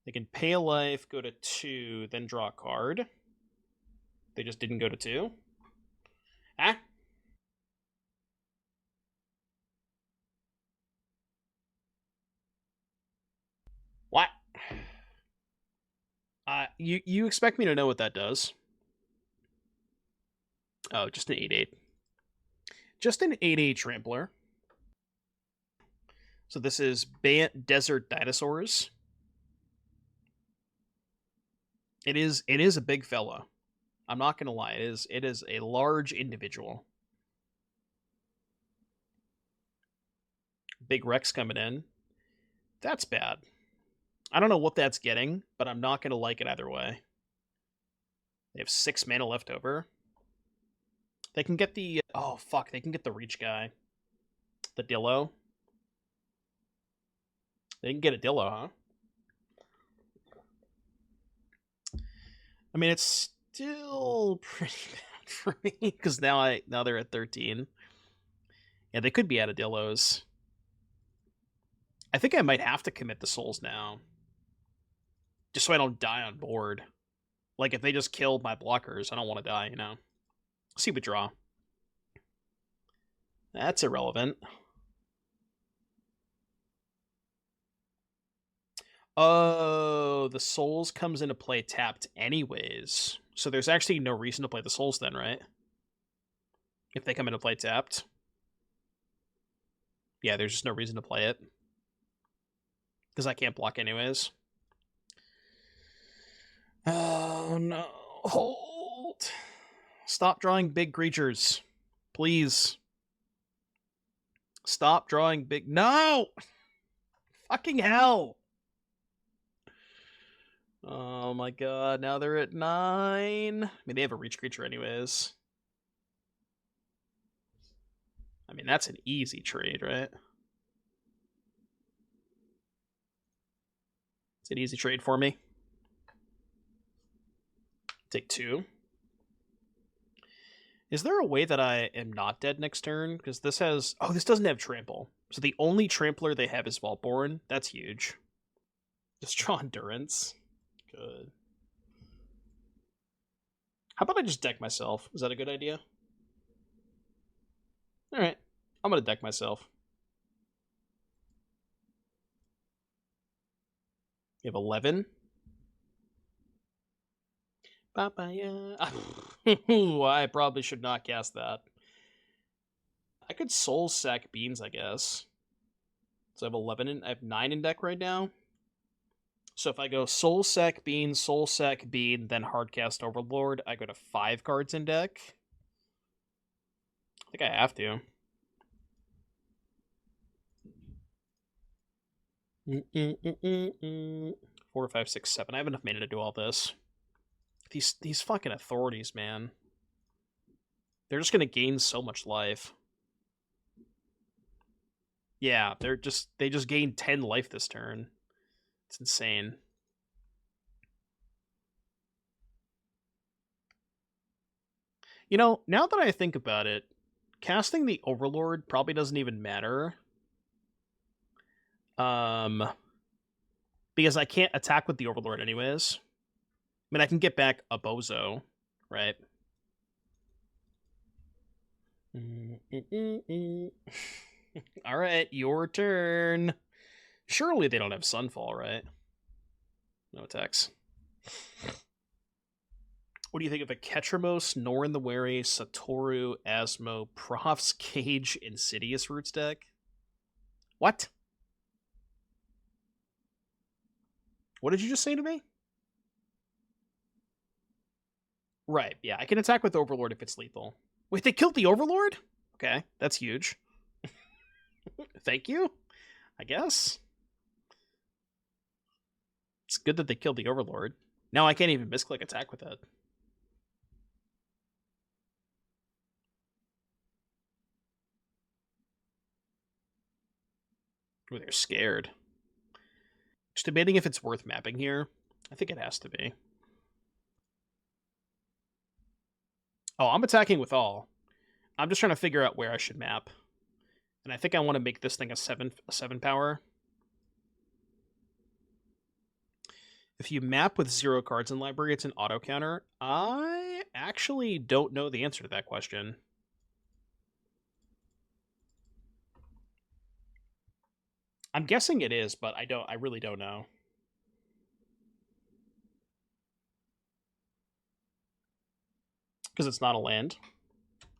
They can pay a life, go to 2, then draw a card. They just didn't go to 2. Ah. What? You expect me to know what that does? Oh, just an 8/8. Just an 8/8 Trampler. So this is Bant Desert Dinosaurs. It is a big fella. I'm not gonna lie. It is a large individual. Big Rex coming in. That's bad. I don't know what that's getting, but I'm not gonna like it either way. They have 6 mana left over. They can get the oh fuck, they can get the reach guy. The Dillo. They can get a Dillo, huh? I mean, it's still pretty bad for me because now they're at 13. Yeah, they could be out of Dillos. I think I might have to commit the Souls now, just so I don't die on board. Like if they just kill my blockers, I don't want to die. You know. See what draw. That's irrelevant. Oh, the Souls comes into play tapped anyways. So there's actually no reason to play the Souls then, right? If they come into play tapped. Yeah, there's just no reason to play it. Because I can't block anyways. Oh, no. Hold. Stop drawing big creatures. Please. Stop drawing big... No! Fucking hell! Oh my god, now they're at 9. I mean, they have a reach creature anyways. I mean, that's an easy trade, right? It's an easy trade for me. Take 2. Is there a way that I am not dead next turn? Because this has... Oh, this doesn't have Trample. So the only Trampler they have is Vaultborn. That's huge. Just draw Endurance. Good. How about I just deck myself? Is that a good idea? Alright. I'm going to deck myself. You have 11. Papaya. I probably should not cast that. I could Soul Sack Beans, I guess. So I have 11 I have 9 in deck right now. So if I go Soul Sack Bean, then Hardcast Overlord, I go to 5 cards in deck. I think I have to. 4, 5, 6, 7. I have enough mana to do all this. These fucking authorities, man. They're just gonna gain so much life. Yeah, they just gained 10 life this turn. It's insane. You know, now that I think about it, casting the Overlord probably doesn't even matter. Because I can't attack with the Overlord anyways. I mean, I can get back a Bozo, right? Alright, your turn. Surely they don't have Sunfall, right? No attacks. What do you think of a Ketramos, Norin the Wary, Satoru, Asmo, Prof's Cage, Insidious Roots deck? What? What did you just say to me? Right, yeah, I can attack with Overlord if it's lethal. Wait, they killed the Overlord? Okay, that's huge. Thank you, I guess. It's good that they killed the Overlord. Now I can't even misclick attack with it. Ooh, they're scared. Just debating if it's worth mapping here. I think it has to be. Oh, I'm attacking with all. I'm just trying to figure out where I should map. And I think I want to make this thing a 7 power. If you map with 0 cards in library, it's an auto counter. I actually don't know the answer to that question. I'm guessing it is, but I really don't know. Because it's not a land.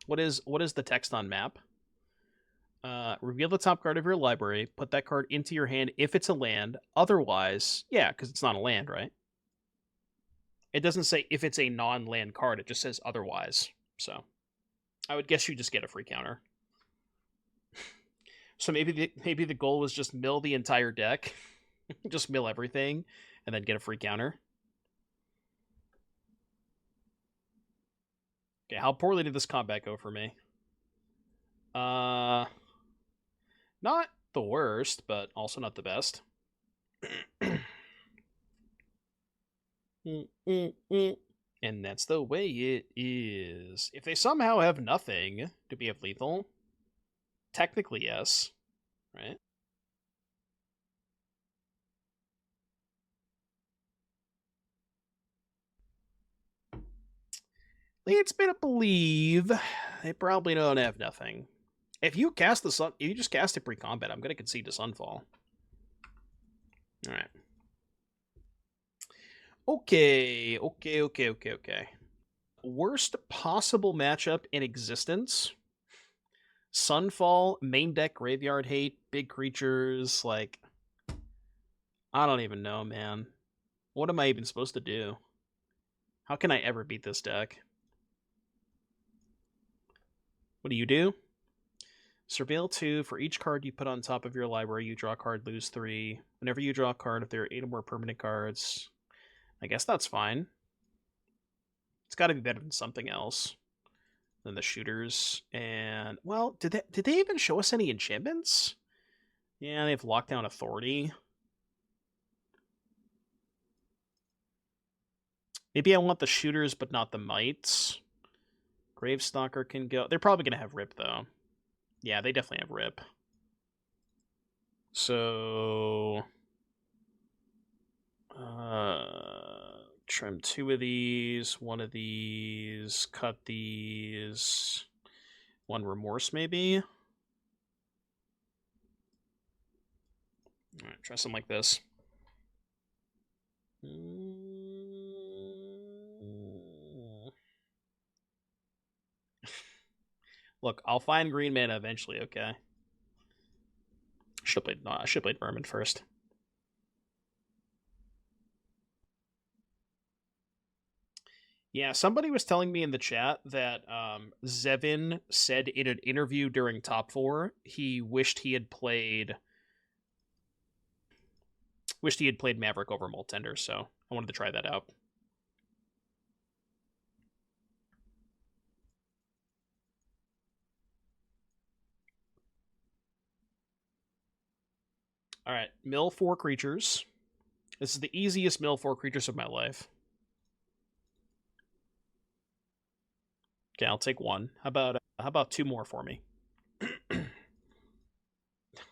What is the text on map? Reveal the top card of your library, put that card into your hand if it's a land. Otherwise, yeah, because it's not a land, right? It doesn't say if it's a non-land card, it just says otherwise. So I would guess you just get a free counter. So maybe the goal was just mill the entire deck. Just mill everything, and then get a free counter. Okay, how poorly did this combat go for me? Not the worst, but also not the best. And that's the way it is. If they somehow have nothing, do we have lethal? Technically, yes. Right? Leads me to believe they probably don't have nothing. If you cast the sun, if you just cast it pre-combat, I'm going to concede to Sunfall. All right. Okay. Worst possible matchup in existence. Sunfall, main deck graveyard hate, big creatures, like... I don't even know, man. What am I even supposed to do? How can I ever beat this deck? What do? Surveil 2. For each card you put on top of your library, you draw a card, lose 3. Whenever you draw a card, if there are 8 or more permanent cards... I guess that's fine. It's got to be better than something else than the shooters. And, well, did they even show us any enchantments? Yeah, they have Lockdown Authority. Maybe I want the shooters, but not the mites. Gravestalker can go. They're probably going to have Rip, though. Yeah, they definitely have Rip. So... trim 2 of these, 1 of these, cut these, 1 Remorse maybe. Alright, try something like this. Look, I'll find green mana eventually, okay? Should have played Vermin first. Yeah, somebody was telling me in the chat that Zevin said in an interview during Top 4 he wished he had played Maverick over Moltender, so I wanted to try that out. All right, mill 4 creatures. This is the easiest mill 4 creatures of my life. Okay, I'll take one. How about 2 more for me?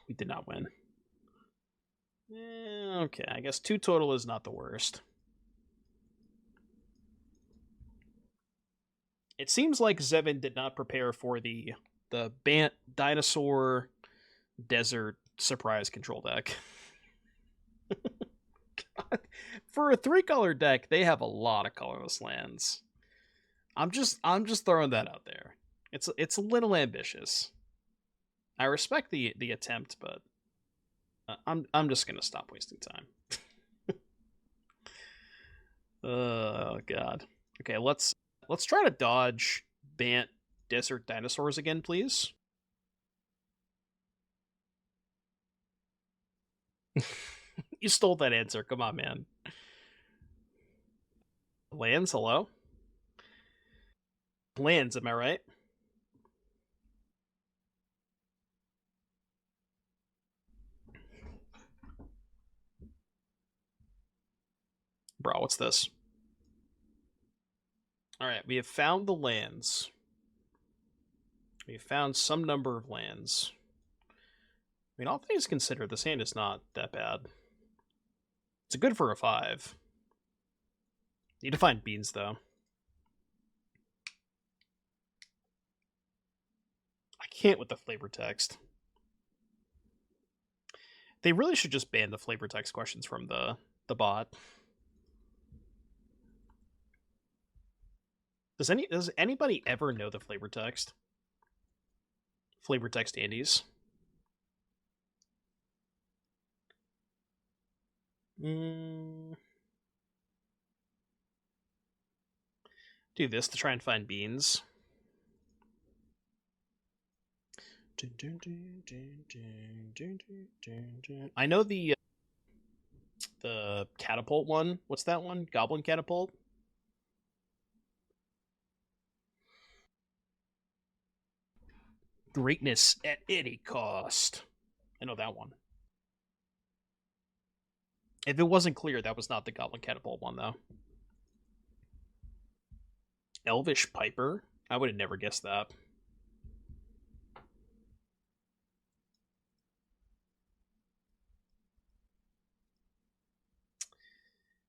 We did not win. Okay, I guess 2 total is not the worst. It seems like Zevin did not prepare for the Bant Dinosaur Desert Surprise Control deck. God. For a 3-color deck, they have a lot of colorless lands. I'm just throwing that out there. It's a little ambitious. I respect the attempt, but I'm just gonna stop wasting time. Oh god. Okay, let's try to dodge Bant Desert Dinosaurs again, please. You stole that answer. Come on, man. Lands, hello? Lands, am I right? Bro, what's this? Alright, we have found the lands. We have found some number of lands. I mean, all things considered, this hand is not that bad. It's good for a 5. Need to find beans, though. I can't with the flavor text. They really should just ban the flavor text questions from the bot. Does anybody ever know the flavor text? Flavor text Andes. Do this to try and find beans. I know the catapult one. What's that one? Goblin catapult? Greatness at any cost. I know that one. If it wasn't clear, that was not the Goblin Catapult one, though. Elvish Piper? I would have never guessed that.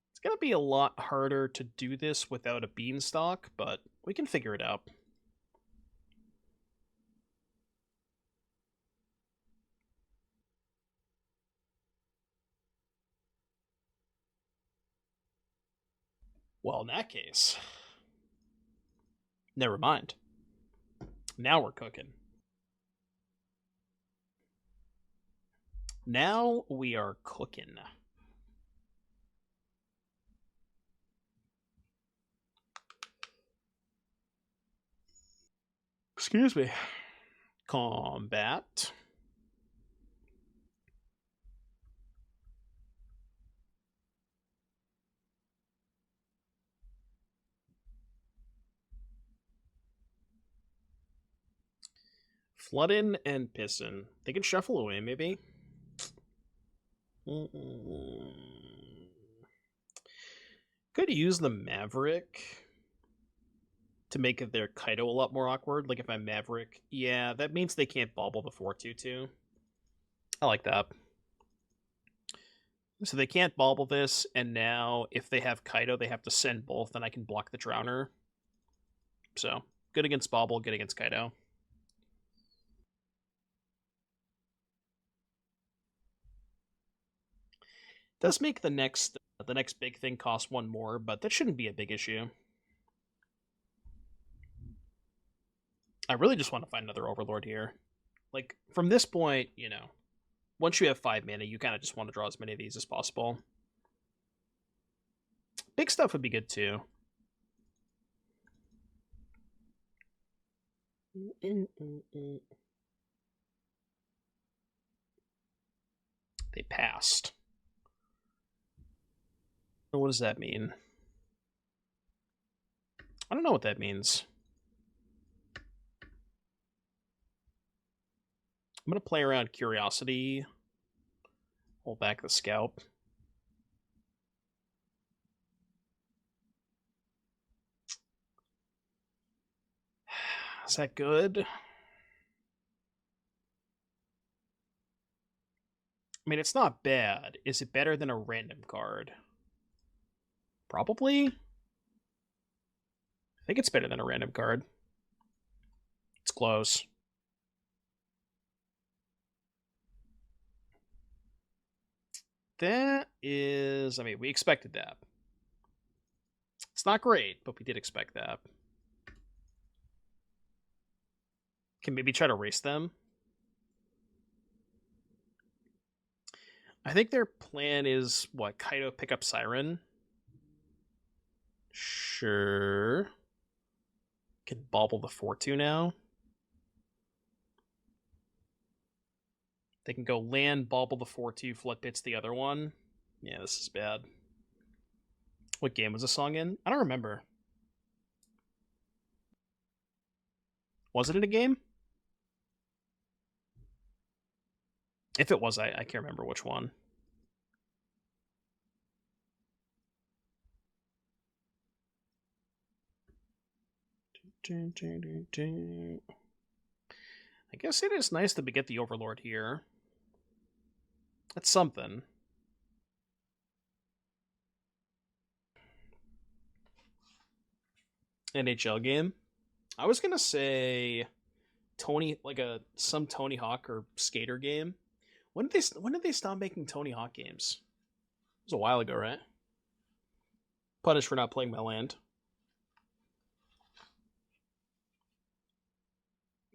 It's going to be a lot harder to do this without a Beanstalk, but we can figure it out. Well, in that case, never mind. Now we're cooking. Now we are cooking. Excuse me. Combat. Floodin' and Pissin. They can shuffle away, maybe. Could use the Maverick to make their Kaido a lot more awkward. Like if I'm Maverick, yeah, that means they can't bobble the 4/2/2. I like that. So they can't bobble this, and now if they have Kaido, they have to send both, and I can block the Drowner. So good against bobble, good against Kaido. Does make the next big thing cost 1 more, but that shouldn't be a big issue. I really just want to find another Overlord here. Like, from this point, you know, once you have 5 mana, you kind of just want to draw as many of these as possible. Big stuff would be good, too. They passed. What does that mean? I don't know what that means. I'm going to play around Curiosity. Hold back the Scout. Is that good? I mean, it's not bad. Is it better than a random card? Probably. I think it's better than a random card. It's close. That is... I mean, we expected that. It's not great, but we did expect that. Can maybe try to race them. I think their plan is, what, Kaido pick up Siren? Sure. Can bobble the 4-2 now. They can go land, bobble the 4-2, flood pits the other one. Yeah, this is bad. What game was this song in? I don't remember. Was it in a game? If it was, I can't remember which one. I guess it is nice that we get the Overlord here. That's something. NHL game. I was gonna say Tony, like some Tony Hawk or skater game. When did they stop making Tony Hawk games? It was a while ago, right? Punished for not playing my land.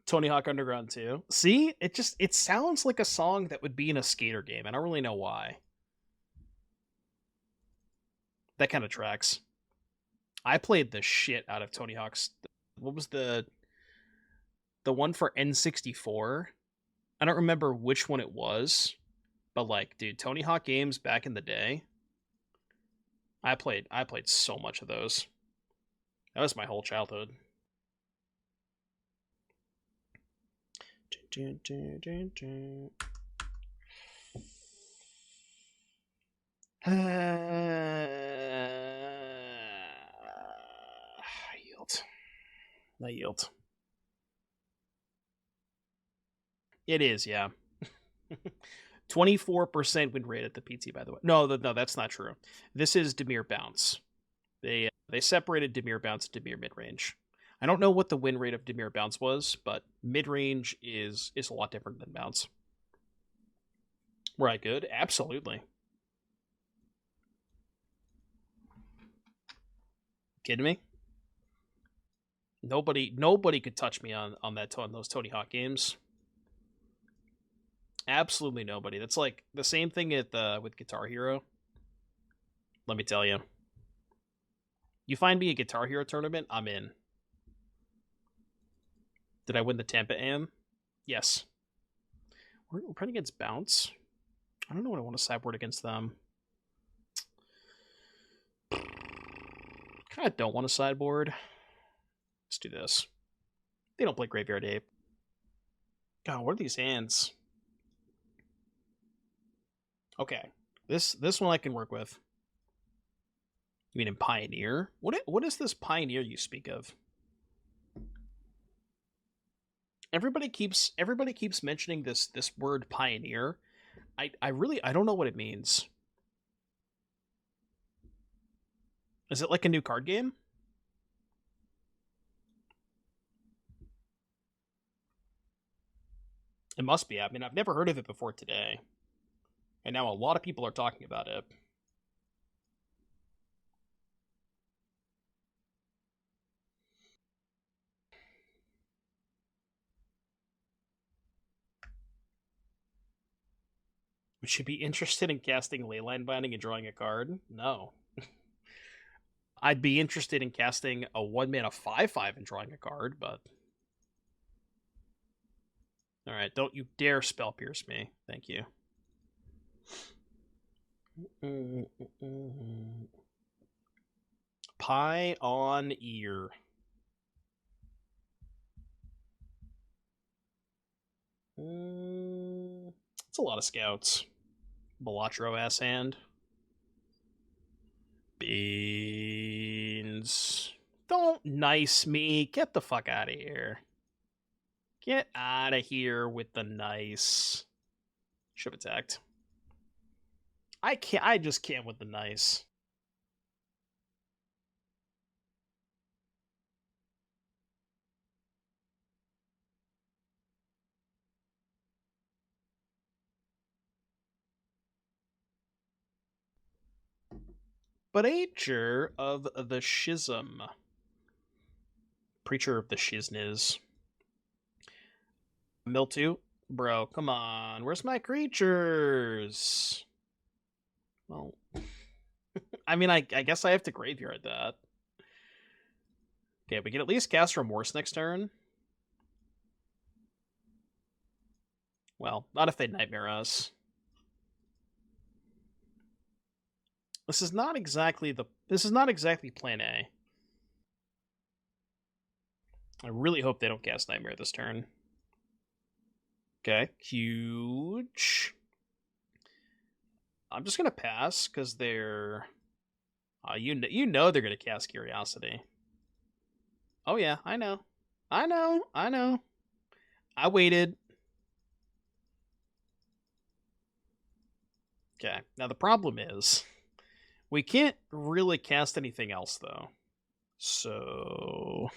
Tony Hawk Underground 2. See? It sounds like a song that would be in a skater game. I don't really know why. That kind of tracks. I played the shit out of Tony Hawk's... What was the one for N64? I don't remember which one it was, but like, dude, Tony Hawk games back in the day, I played so much of those. That was my whole childhood. Yield. Not yield. It is, yeah. 24% win rate at the PT, by the way. No, that's not true. This is Dimir Bounce. They separated Dimir Bounce and Dimir Midrange. I don't know what the win rate of Dimir Bounce was, but Midrange is a lot different than Bounce. Were I good? Absolutely. Kidding me? Nobody could touch me on those Tony Hawk games. Absolutely nobody. That's like the same thing with Guitar Hero. Let me tell you. You find me a Guitar Hero tournament, I'm in. Did I win the Tampa Am? Yes. We're playing against Bounce. I don't know what I want to sideboard against them. Kind of don't want to sideboard. Let's do this. They don't play Graveyard Ape. God, what are these hands? Okay, this one I can work with. You mean in Pioneer? What is this Pioneer you speak of? Everybody keeps mentioning this word Pioneer. I don't know what it means. Is it like a new card game? It must be. I mean, I've never heard of it before today. And now a lot of people are talking about it. Would you be interested in casting Leyline Binding and drawing a card? No. I'd be interested in casting a 1-mana 5/5 and drawing a card, but... Alright, don't you dare Spell Pierce me. Thank you. Pie on Ear. It's a lot of scouts. Balatro ass hand. Beans. Don't nice me. Get the fuck out of here. Get out of here with the nice. Should have attacked. I just can't with the nice. But Preacher of the Schism. Preacher of the Shizniz. Mildew? Bro, come on. Where's my creatures? Well, I mean, I guess I have to graveyard that. Okay, we can at least cast Remorse next turn. Well, not if they Nightmare us. This is not exactly plan A. I really hope they don't cast Nightmare this turn. Okay, huge. I'm just gonna pass because they're, you know they're gonna cast Curiosity. Oh yeah, I know. I waited. Okay, now the problem is, we can't really cast anything else though. So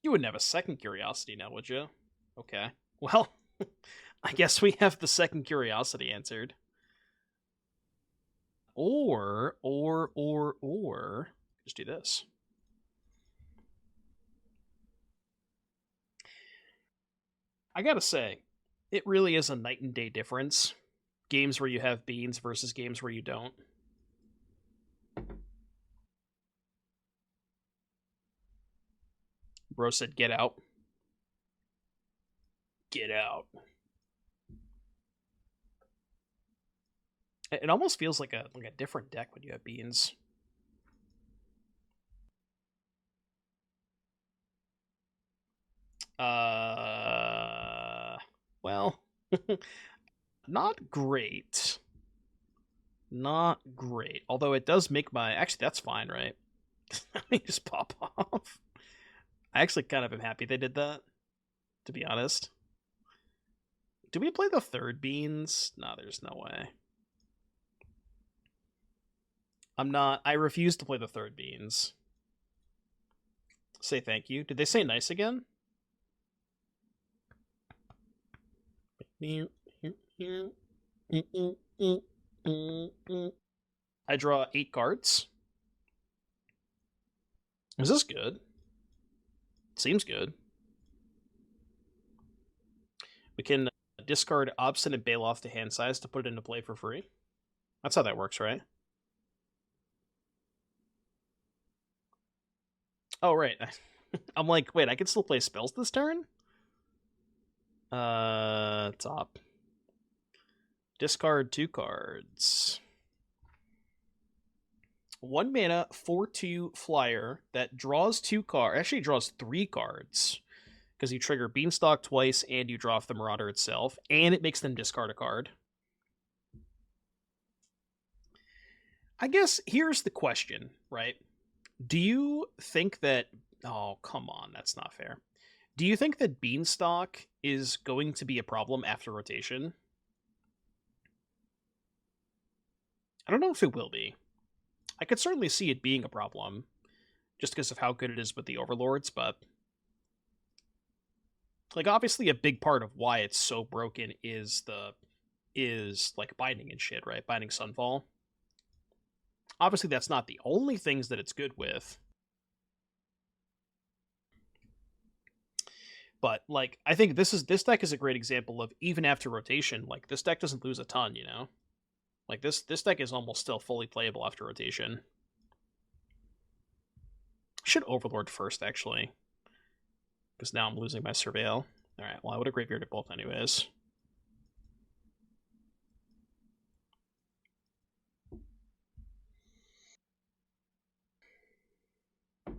you wouldn't have a second Curiosity now, would you? Okay. Well, I guess we have the second Curiosity answered. Or, just do this. I gotta say, it really is a night and day difference. Games where you have beans versus games where you don't. Bro said, get out. Get out. It almost feels like a different deck when you have beans. Well, not great. Not great. Although it does make my... Actually, that's fine, right? Let me just pop off. I actually kind of am happy they did that, to be honest. Do we play the third beans? No, there's no way. I refuse to play the third beans. Say thank you. Did they say nice again? I draw 8 cards. Is this good? Seems good. We can discard Obstinate Baloth to hand size to put it into play for free. That's how that works, right? Oh, right. I'm like, wait, I can still play spells this turn? Top. Discard 2 cards. 1 mana, 4/2 flyer that draws 2 cards. Actually, draws 3 cards. Because you trigger Beanstalk twice and you draw off the Marauder itself. And it makes them discard a card. I guess here's the question, right? Do you think that... Oh, come on, that's not fair. Do you think that Beanstalk is going to be a problem after rotation? I don't know if it will be. I could certainly see it being a problem, just because of how good it is with the Overlords, but... Like, obviously a big part of why it's so broken is like, binding and shit, right? Binding Sunfall. Obviously, that's not the only things that it's good with. But like, I think this deck is a great example of even after rotation, like this deck doesn't lose a ton, you know? Like this deck is almost still fully playable after rotation. Should Overlord first, actually. Because now I'm losing my Surveil. Alright, well I would have graveyarded both anyways.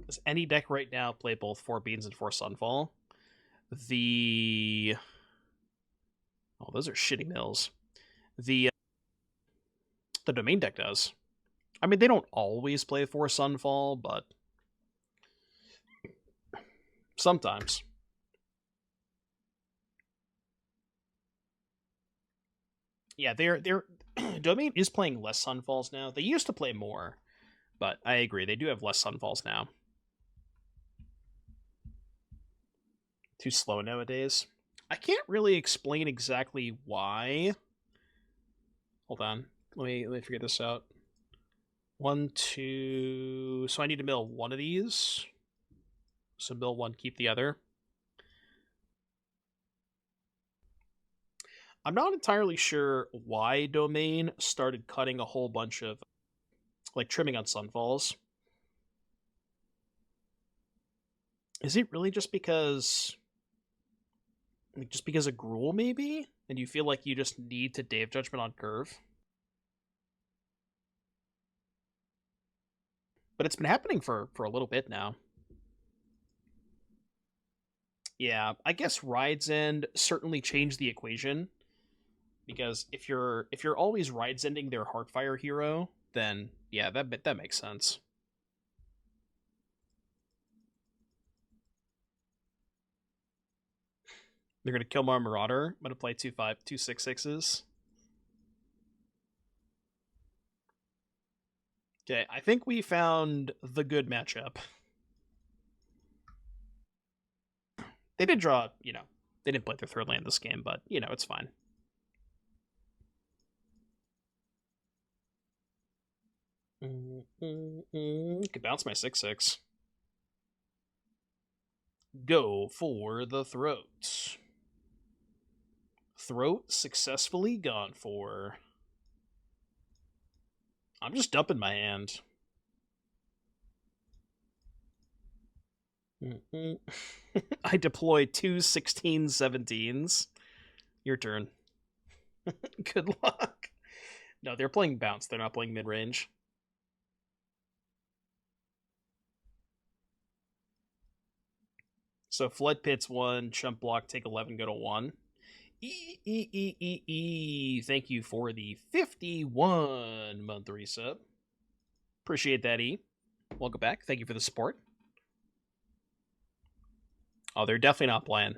Does any deck right now play both 4 Beans and 4 Sunfall? Oh, those are shitty mills. The Domain deck does. I mean, they don't always play 4 Sunfall, but sometimes. Yeah, they're Domain is playing less Sunfalls now. They used to play more, but I agree, they do have less Sunfalls now. Too slow nowadays. I can't really explain exactly why. Hold on. Let me figure this out. 1, 2... So I need to mill one of these. So mill one, keep the other. I'm not entirely sure why Domain started cutting a whole bunch of, like, trimming on Sunfalls. Is it really just because... Like, just because of Gruul, maybe? And you feel like you just need to Day of Judgment on curve? But it's been happening for a little bit now. Yeah, I guess Ride's End certainly changed the equation. Because if you're always Ride's Ending their Heartfire hero, then yeah, that makes sense. They're gonna kill my Marauder. I'm gonna play 2/5, 2 6/6s. Okay, I think we found the good matchup. They did draw, you know, they didn't play their third land this game, but, you know, it's fine. Could bounce my 6/6. Go for the throat. Throat successfully gone for. I'm just dumping my hand. I deploy 2 16/17s. Your turn. Good luck. No, they're playing bounce. They're not playing mid-range. So Flood Pit's 1, Chump Block, take 11, go to 1. Thank you for the 51-month resub. Appreciate that, E. Welcome back. Thank you for the support. Oh, they're definitely not playing.